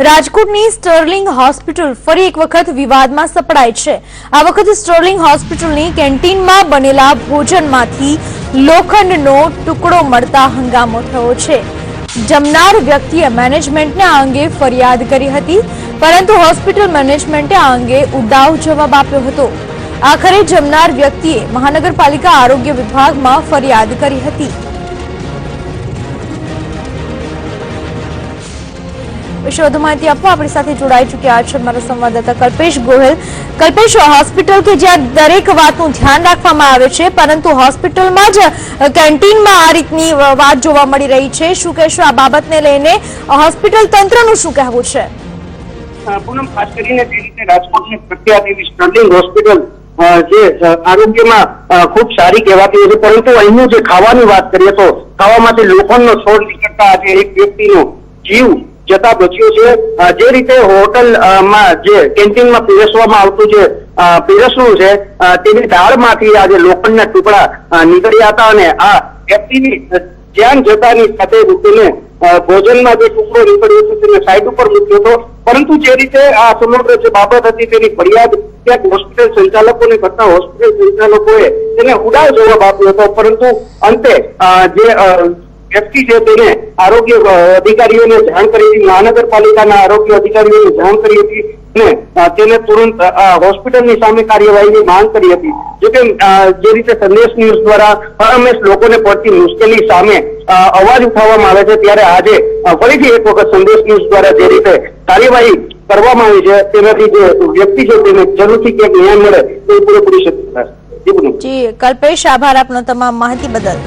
રાજકોટની Sterling hospital ફરી એક વખત વિવાદમાં સપડાઈ છે। આ વખતે સ્ટર્લિંગ હોસ્પિટલની કેન્ટીનમાં બનેલા ભોજનમાંથી લોખંડનો ટુકડો મળતા હંગામો થયો છે। જમનાર વ્યક્તિએ મેનેજમેન્ટને આ અંગે ફરિયાદ કરી હતી, પરંતુ હોસ્પિટલ મેનેજમેન્ટે આ અંગે ઉડાવ જવાબ આપ્યો હતો। આખરે જમનાર વ્યક્તિએ મહાનગરપાલિકા આરોગ્ય વિભાગમાં ફરિયાદ કરી હતી। વધુ માહિતી આપવા આપણી સાથે જોડાઈ ચૂક્યા છે અમારા સંવાદદાતા કલ્પેશ ગોહિલ। કલ્પેશ, હોસ્પિટલ કે જ્યાં દરેક વાતનું ધ્યાન રાખવામાં આવે છે, પરંતુ હોસ્પિટલમાં જ કેન્ટીનમાં આ રીતની વાત જોવા મળી રહી છે। શું કહેશો આ બાબતને લઈને? હોસ્પિટલ તંત્રનું શું કહેવું છે? પૂનમ, ખાસ કરીને જે રીતે રાજકોટની પ્રખ્યાત એવી સ્ટર્લિંગ હોસ્પિટલ જે આરોગ્યમાં ખૂબ સારી કહેવાતી હોય છે, પરંતુ અહીંનું જે ખાવાની વાત કરીએ તો ખાવામાંથી લોખંડનો છોડ નીકળતા આજે એક વ્યક્તિનો જીવ જતા બચ્યો છે। જે રીતે હોટલમાં જે કેન્ટીનમાં પીરસવામાં આવતું જે પીરસવું છે તેની દાળમાંથી આજે લોખંડના ટુકડા નીકળ્યા હતા અને આ વ્યક્તિની જાન જતાની સાથે તેને ભોજનમાં જે ટુકડો નીકળ્યો હતો તેને સાઈડ ઉપર મૂક્યો હતો, પરંતુ જે રીતે આ સમગ્ર જે બાબત હતી તેની ફરિયાદ ક્યાંક હોસ્પિટલ સંચાલકોને કરતા હોસ્પિટલ સંચાલકોએ તેને ઉડાવ જવાબ આપ્યો હતો, પરંતુ અંતે જે વ્યક્તિ છે તેને આરોગ્ય અધિકારીઓને જાણ કરી હતી, મહાનગરપાલિકાના આરોગ્ય અધિકારીઓને જાણ કરી હતી અને તેને તુરંત હોસ્પિટલની સામે કાર્યવાહીની માંગ કરી હતી। જોકે જે રીતે સંદેશ ન્યૂઝ દ્વારા હરહંમેશ લોકોને પડતી મુશ્કેલી સામે અવાજ ઉઠાવવામાં આવે છે, ત્યારે આજે ફરીથી એક વખત સંદેશ ન્યૂઝ દ્વારા જે રીતે કાર્યવાહી કરવામાં આવી છે તેનાથી જે વ્યક્તિ છે તેને જરૂરથી ક્યાંક ન્યાય મળે તે પૂરેપૂરી શક્યતા છે। જી કલ્પેશ, આભાર આપનો તમામ માહિતી બદલ।